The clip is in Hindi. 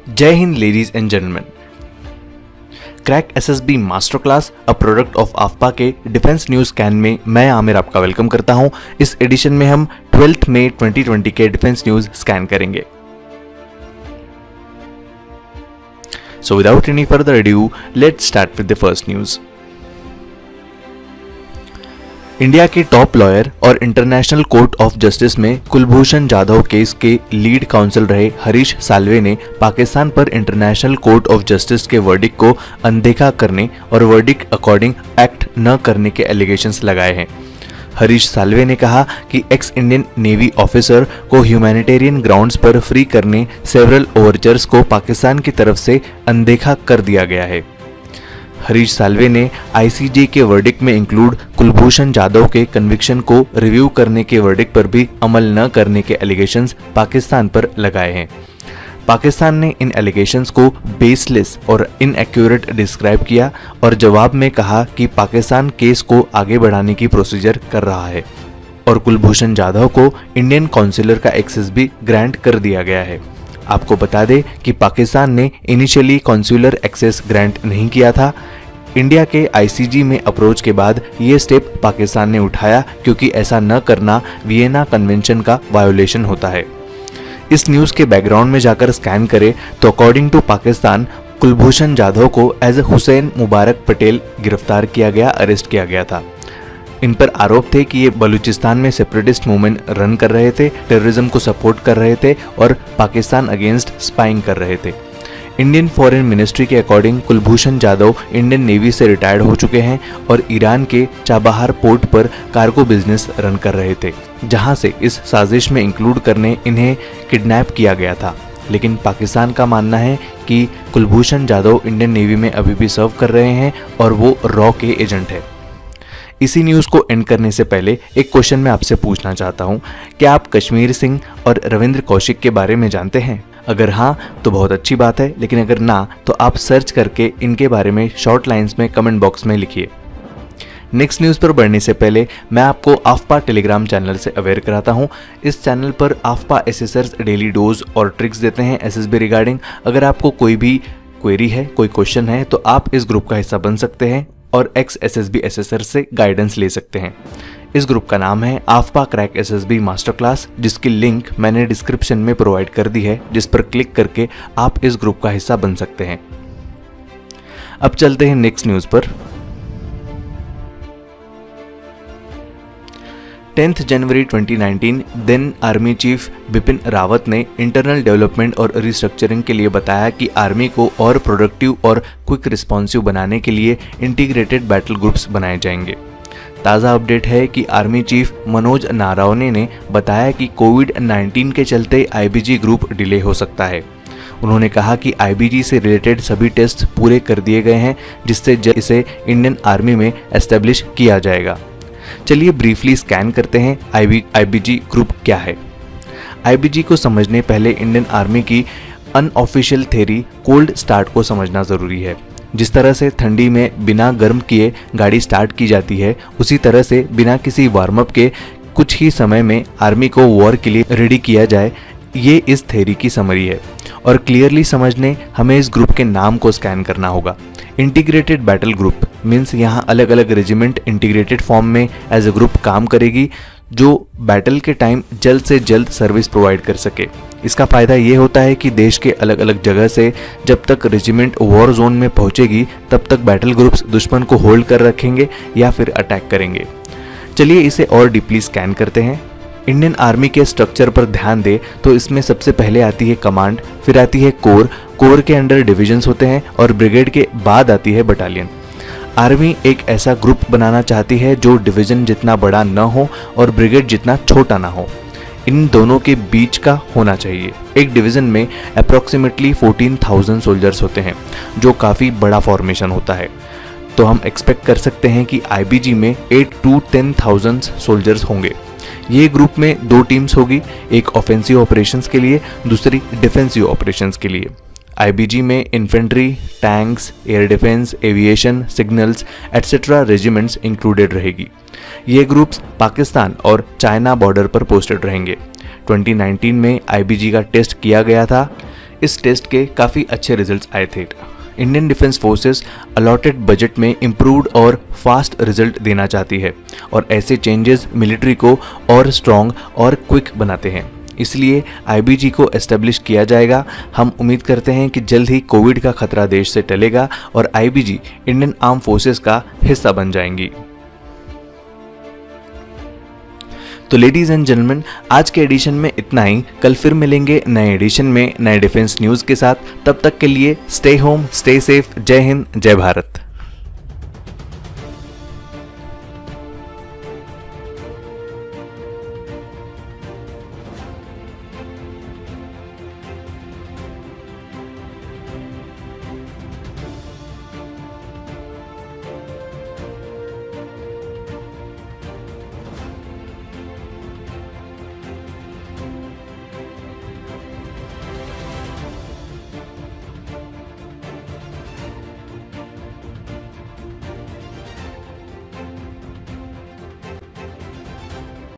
जय हिंद ladies and gentleman. Crack SSB master class a product of आफ्पा के डिफेंस न्यूज स्कैन में मैं आमिर आपका वेलकम करता हूं। इस एडिशन में हम 12 मई 2020 के डिफेंस न्यूज स्कैन करेंगे। So without any further adieu let's start with the first news. India के टॉप लॉयर और इंटरनेशनल कोर्ट ऑफ जस्टिस में कुलभूषण जाधव केस के लीड काउंसिल रहे हरीश साल्वे ने पाकिस्तान पर इंटरनेशनल कोर्ट ऑफ जस्टिस के वर्डिक्ट को अनदेखा करने और वर्डिक्ट अकॉर्डिंग एक्ट न करने के एलिगेशंस लगाए हैं। हरीश साल्वे ने कहा कि एक्स इंडियन नेवी ऑफिसर को ह्यूमैनिटेरियन ग्राउंड्स पर फ्री करने सेवरल ओवरचर्स को पाकिस्तान की तरफ से अनदेखा कर दिया गया है। हरीश साल्वे ने आईसीजे के वर्डिक्ट में इंक्लूड कुलभूषण जाधव के कन्विक्शन को रिव्यू करने के वर्डिक्ट पर भी अमल न करने के एलिगेशंस पाकिस्तान पर लगाए हैं। पाकिस्तान ने इन एलिगेशंस को बेसलेस और इनएक्यूरेट डिस्क्राइब किया और जवाब में कहा कि पाकिस्तान केस को आगे बढ़ाने की प्रोसीजर कर रहा है और कुलभूषण जाधव को इंडियन काउंसिलर का एक्सेस भी ग्रांट कर दिया गया है। आपको बता दें कि पाकिस्तान ने इनिशियली कॉन्सुलर एक्सेस ग्रांट नहीं किया था। इंडिया के आईसीजी में अप्रोच के बाद ये स्टेप पाकिस्तान ने उठाया क्योंकि ऐसा न करना वियना कन्वेंशन का वायोलेशन होता है। इस न्यूज़ के बैकग्राउंड में जाकर स्कैन करें तो अकॉर्डिंग टू पाकिस्तान कुलभूषण जाधव को एज हुसैन मुबारक पटेल गिरफ्तार किया गया, अरेस्ट किया गया था। इन पर आरोप थे कि ये बलूचिस्तान में सेपरेटिस्ट मूवमेंट रन कर रहे थे, टेररिज्म को सपोर्ट कर रहे थे और पाकिस्तान अगेंस्ट स्पाइंग कर रहे थे। इंडियन फॉरेन मिनिस्ट्री के according Kulbhushan Jadhav Indian navy से रिटायर्ड हो चुके हैं और ईरान के चाबहार पोर्ट पर कार्गो बिजनेस रन कर रहे थे, जहां से इस साजिश में इंक्लूड करने इन्हें किडनैप किया गया था। लेकिन पाकिस्तान का मानना है कि कुलभूषण जाधव इंडियन नेवी में अभी भी सर्व कर रहे हैं और वो रॉ के एजेंट है। इसी न्यूज़ को एंड करने से पहले एक क्वेश्चन मैं आपसे पूछना चाहता हूं, क्या आप कश्मीर सिंह और रविंद्र कौशिक के बारे में जानते हैं? अगर हाँ तो बहुत अच्छी बात है, लेकिन अगर ना तो आप सर्च करके इनके बारे में शॉर्ट लाइंस में कमेंट बॉक्स में लिखिए। नेक्स्ट न्यूज़ पर बढ़ने से पहले मैं आपको आफ्पा टेलीग्राम चैनल से अवेयर कराता हूं। इस चैनल पर आफ्पा एसेसर्स डेली डोज और ट्रिक्स देते हैं एसएसबी रिगार्डिंग। अगर आपको कोई भी क्वेरी है, कोई क्वेश्चन है तो आप इस ग्रुप का हिस्सा बन सकते हैं और एक्स एसएसबी एसेसर से गाइडेंस ले सकते हैं। इस ग्रुप का नाम है आफ्पा क्रैक एसएसबी मास्टर क्लास, जिसकी लिंक मैंने डिस्क्रिप्शन में प्रोवाइड कर दी है, जिस पर क्लिक करके आप इस ग्रुप का हिस्सा बन सकते हैं। अब चलते हैं नेक्स्ट न्यूज पर। 10 जनवरी 2019 then army chief Bipin Rawat ने इंटरनल डेवलपमेंट और रिस्ट्रक्चरिंग के लिए बताया कि आर्मी को और प्रोडक्टिव और क्विक रिस्पॉन्सिव बनाने के लिए इंटीग्रेटेड बैटल ग्रुप्स बनाए जाएंगे। ताज़ा अपडेट है कि आर्मी चीफ मनोज नारावने ने बताया कि कोविड-19 के चलते आईबीजी ग्रुप डिले हो सकता है। उन्होंने कहा कि आईबीजी से रिलेटेड सभी टेस्ट पूरे कर दिए गए हैं, जिससे इसे इंडियन आर्मी में एस्टेब्लिश किया जाएगा। चलिए ब्रीफली स्कैन करते हैं आईबीजी ग्रुप क्या है। आईबीजी को समझने पहले इंडियन आर्मी की अनऑफिशियल थ्योरी कोल्ड स्टार्ट को समझना ज़रूरी है। जिस तरह से ठंडी में बिना गर्म किए गाड़ी स्टार्ट की जाती है, उसी तरह से बिना किसी वार्म अप के कुछ ही समय में आर्मी को वॉर के लिए रेडी किया जाए, ये इस थ्योरी की समरी है। और क्लियरली समझने हमें इस ग्रुप के नाम को स्कैन करना होगा। इंटीग्रेटेड बैटल ग्रुप मीन्स यहाँ अलग अलग रेजिमेंट इंटीग्रेटेड फॉर्म में एज ए ग्रुप काम करेगी, जो बैटल के टाइम जल्द से जल्द सर्विस प्रोवाइड कर सके। इसका फ़ायदा ये होता है कि देश के अलग अलग जगह से जब तक रेजिमेंट वॉर जोन में पहुंचेगी, तब तक बैटल ग्रुप्स दुश्मन को होल्ड कर रखेंगे या फिर अटैक करेंगे। चलिए इसे और डीपली स्कैन करते हैं। इंडियन आर्मी के स्ट्रक्चर पर ध्यान दें तो इसमें सबसे पहले आती है कमांड, फिर आती है कोर, कोर के अंडर डिविजन्स होते हैं और ब्रिगेड के बाद आती है बटालियन। आर्मी एक ऐसा ग्रुप बनाना चाहती है जो डिवीजन जितना बड़ा न हो और ब्रिगेड जितना छोटा ना हो, इन दोनों के बीच का होना चाहिए। एक डिवीजन में अप्रॉक्सीमेटली 14,000 सोल्जर्स होते हैं, जो काफ़ी बड़ा फॉर्मेशन होता है। तो हम एक्सपेक्ट कर सकते हैं कि आईबीजी में 8 to 10,000 सोल्जर्स होंगे। ये ग्रुप में दो टीम्स होगी, एक ऑफेंसिव ऑपरेशंस के लिए, दूसरी डिफेंसिव ऑपरेशंस के लिए। आईबीजी में infantry, tanks, air defence, aviation, signals etcetera regiments included रहेगी। ये ग्रुप्स पाकिस्तान और चाइना बॉर्डर पर पोस्टेड रहेंगे। 2019 में आईबीजी का टेस्ट किया गया था। इस टेस्ट के काफ़ी अच्छे रिजल्ट्स आए थे। Indian defence forces allotted budget में इम्प्रूव्ड और फास्ट रिजल्ट देना चाहती है और ऐसे चेंजेस मिलिट्री को और स्ट्रॉन्ग और क्विक बनाते हैं। इसलिए आईबीजी को एस्टेब्लिश किया जाएगा। हम उम्मीद करते हैं कि जल्द ही कोविड का खतरा देश से टलेगा और आईबीजी इंडियन आर्म फोर्सेस का हिस्सा बन जाएंगी। तो लेडीज एंड जेंटलमैन, आज के एडिशन में इतना ही। कल फिर मिलेंगे नए एडिशन में नए डिफेंस न्यूज़ के साथ। तब तक के लिए स्टे होम, स्टे सेफ। जय हिंद, जय भारत।